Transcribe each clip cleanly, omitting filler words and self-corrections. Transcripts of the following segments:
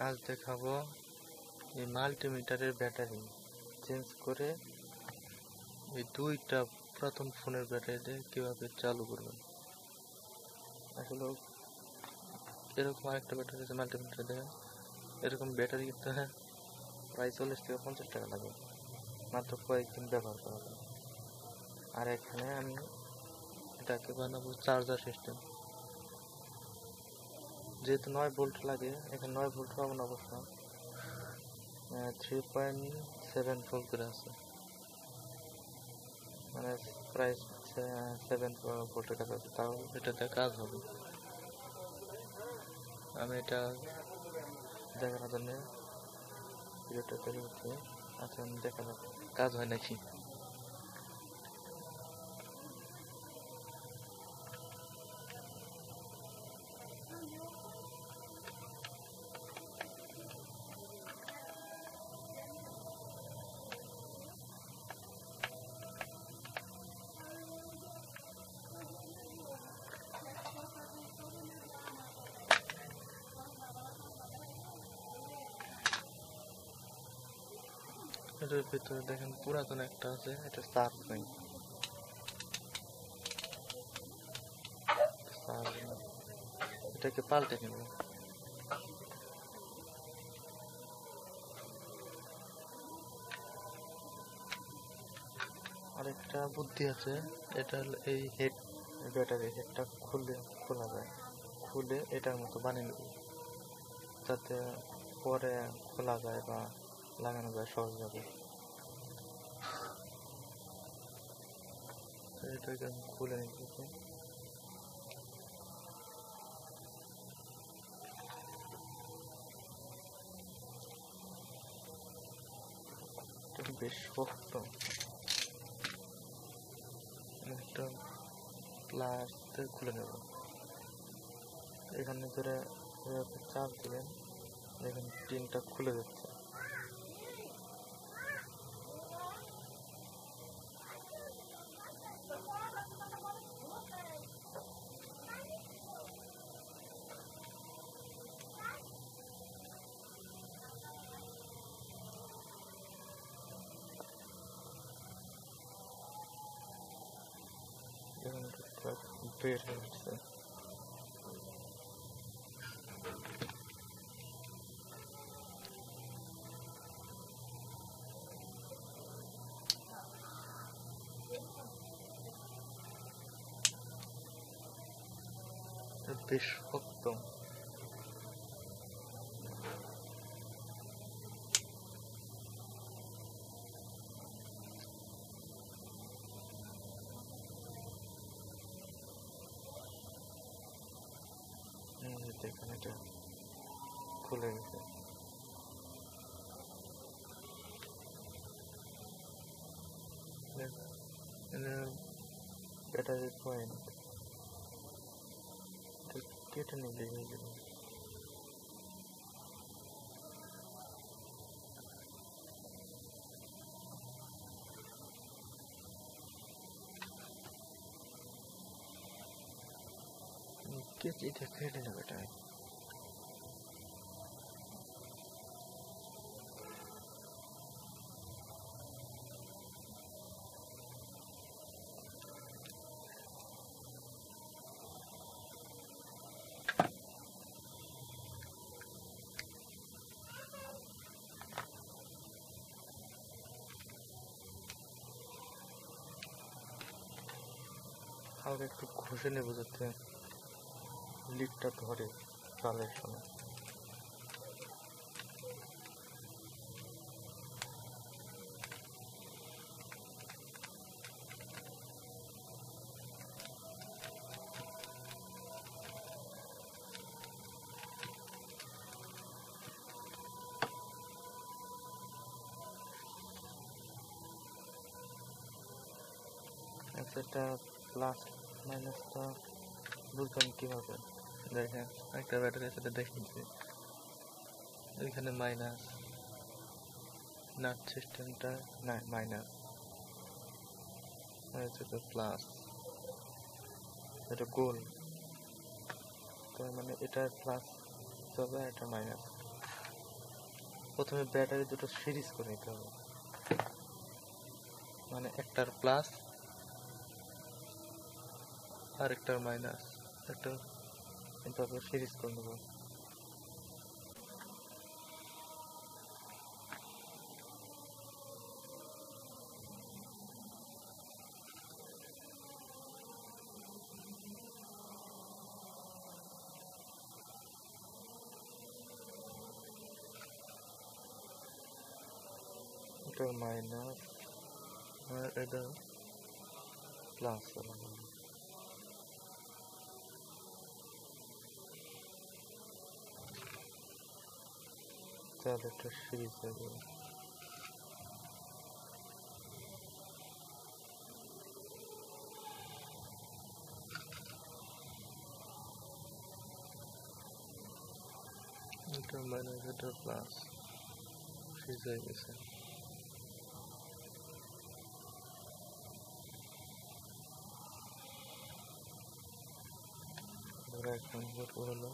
আজ দেখাবো এই মাল্টিমিটারের ব্যাটারি চেঞ্জ করে এই দুইটা প্রথম ফোনের ব্যাটারি দিয়ে কিভাবে চালু করবেন। আসলে এরকম আরেকটা ব্যাটারি আছে মাল্টিমিটার, দেখেন এরকম ব্যাটারি কিনতে হয় প্রায় 40 থেকে 50 টাকা লাগে, মাত্র কয়েকদিন ব্যবহার করা যায়। আর এখানে আমি এটাকে বানাবো চার্জার সিস্টেম। যেহেতু 9 ভোল্ট লাগে, এখানে 9 ভোল্ট পাবো না অবশ্য, 3.7 ভোল্ট করে আছে, মানে প্রায় 7 ভোল্টের কাছাকাছি, তাও এটাতে কাজ হবে। আমি এটা দেখানোর জন্য ভিডিওটা তৈরি করছি। আচ্ছা, দেখা যাক কাজ হয় নাকি। এটার ভিতরে দেখেন পুরাতন একটা আছে, এটা চার্জ নেই, এটাকে পাল্টে নেব। আরেকটা বুদ্ধি আছে, এটা এই হেড ব্যাটারি হেডটা খোলা যায়, খুলে এটার মতো বানিয়ে নেব যাতে পরে খোলা যায় বা লাগানো যায় সহজভাবে। এটাকে আমি খুলে নিতেছি। বেশ শক্ত, একটা প্লাস খুলে নেব। এখানে ধরে চাপ দিলেন, এখানে টিনটা খুলে যাচ্ছে। বের হয়ে যাচ্ছে। বেশ শক্ত, দেখেন এটা খুলে গেছে। ব্যাটারি পয়েন্ট কেটে নিলে হয়ে যাবে। কেটে ফেলে নেবে এটাই। হালকা একটু ঘষে নেবো যাতে লিডটা ধরে চালের সময়। এটা প্লাস মাইনাসটা বুঝলাম কিভাবে। দেখেন একটা ব্যাটারির সাথে দেখিয়েছি, এখানে মাইনাস, নাট সিস্টেমটা মাইনাস, এটা প্লাস, এটা গোল, তার মানে এটা প্লাস হবে, এটা মাইনাস। প্রথমে ব্যাটারি দুটো সিরিজ করে নিতে হবে, মানে একটার প্লাস আর একটার মাইনাস, একটা এভাবে সিরিজ করে নেব। এটা মাইনাস আর এটা প্লাস, তাহলে একটা সিরিজ হয়ে যাবে। এটা মাইনাস এটা প্লাস সিরিজ হয়ে গেছে। এক নম্বর হলো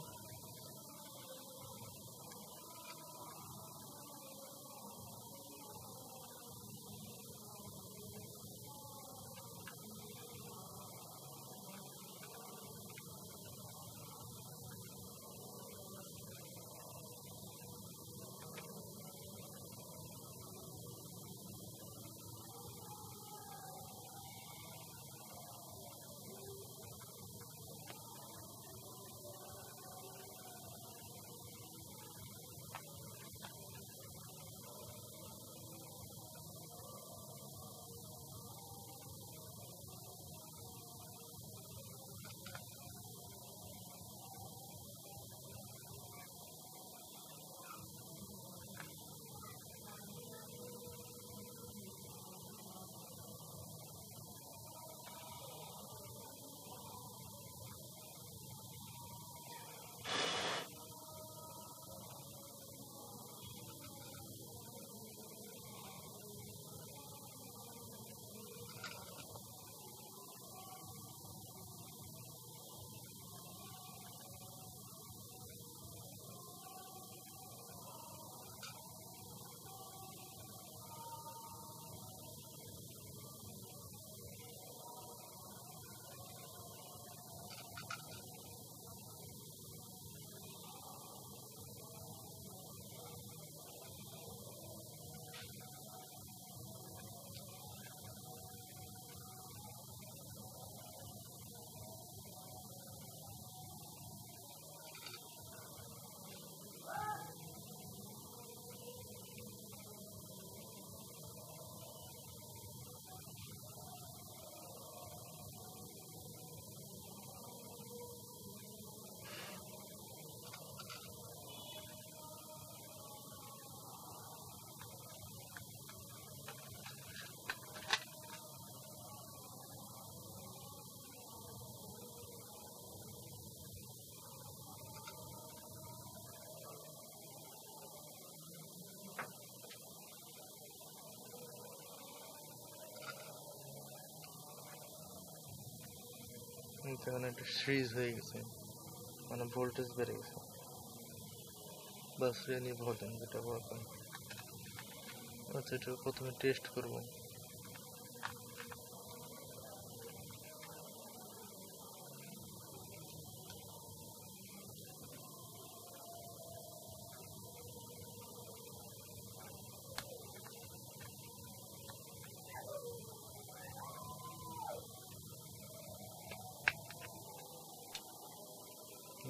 এখানে একটা সিরিজ হয়ে গেছে, মানে ভোল্টেজ বেড়ে গেছে। বাস রেনি ভোল্টেজ যেটা বলতাম। আচ্ছা, এটা প্রথমে টেস্ট করবো।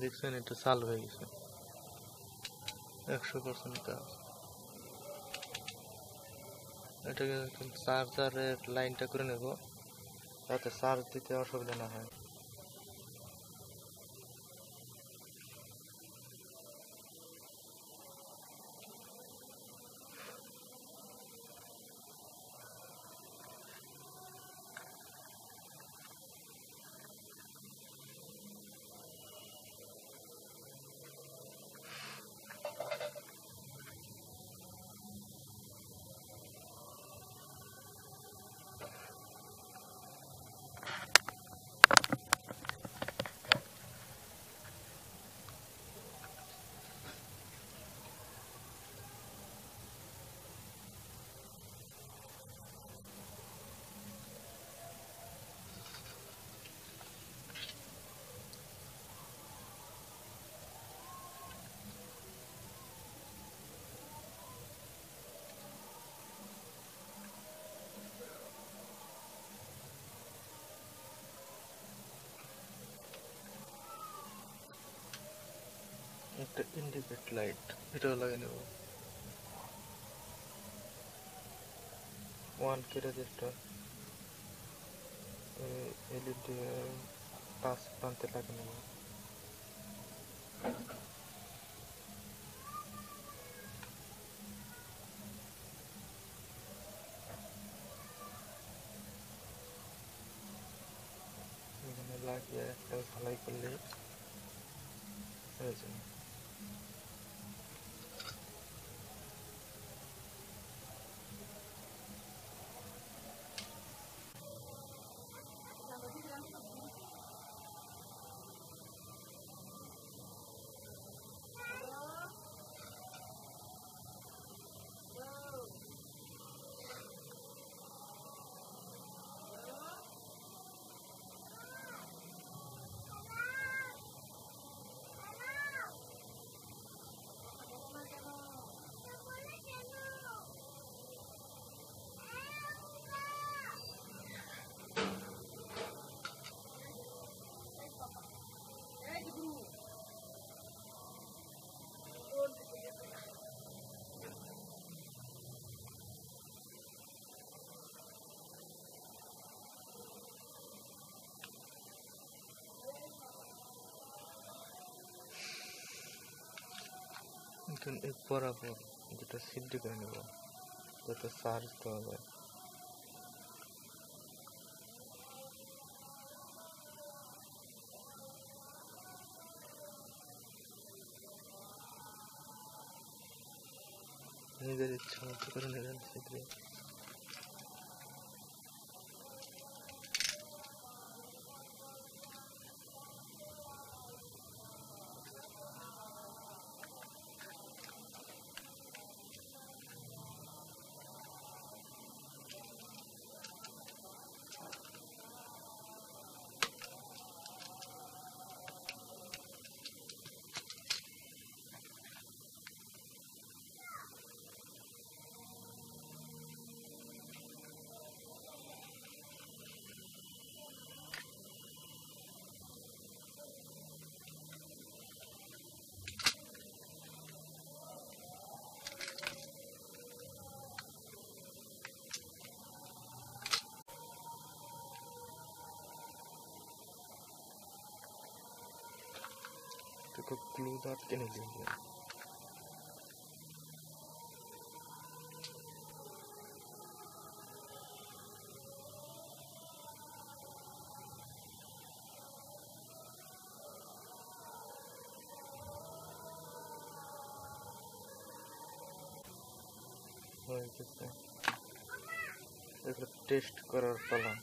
দেখছেন, এটা চালু হয়ে গেছে, 100% কাজ। এটাকে চার্জারের লাইনটা করে নেব, যাতে চার্জ দিতে অসুবিধা না হয়। একটা ইন্ডিকেট লাইট এটাও লাগিয়ে নেব। 1 কেটে একটা এলইডি 5 প্রান্তে লাগিয়ে নেব। এখানে লাগিয়ে একটা ঝালাই করলে হয়ে যাবে। এখন এই বরাবর দুটো সিদ্ধি করে নেব যাতে চার্জ দেওয়া যায়। নিজের ইচ্ছা মতো করে নেবেন সিদ্ধি। देखो ग्लू डॉट के नहीं लेंगे। टेस्ट करार पाला।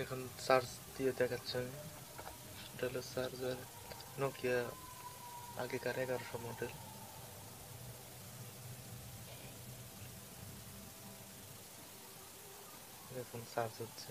এখন চার্জ দিয়ে দেখাচ্ছি আমি। এটা হলো চার্জার, নোকিয়া আগেকার 1100 মডেল। এখন চার্জ হচ্ছে।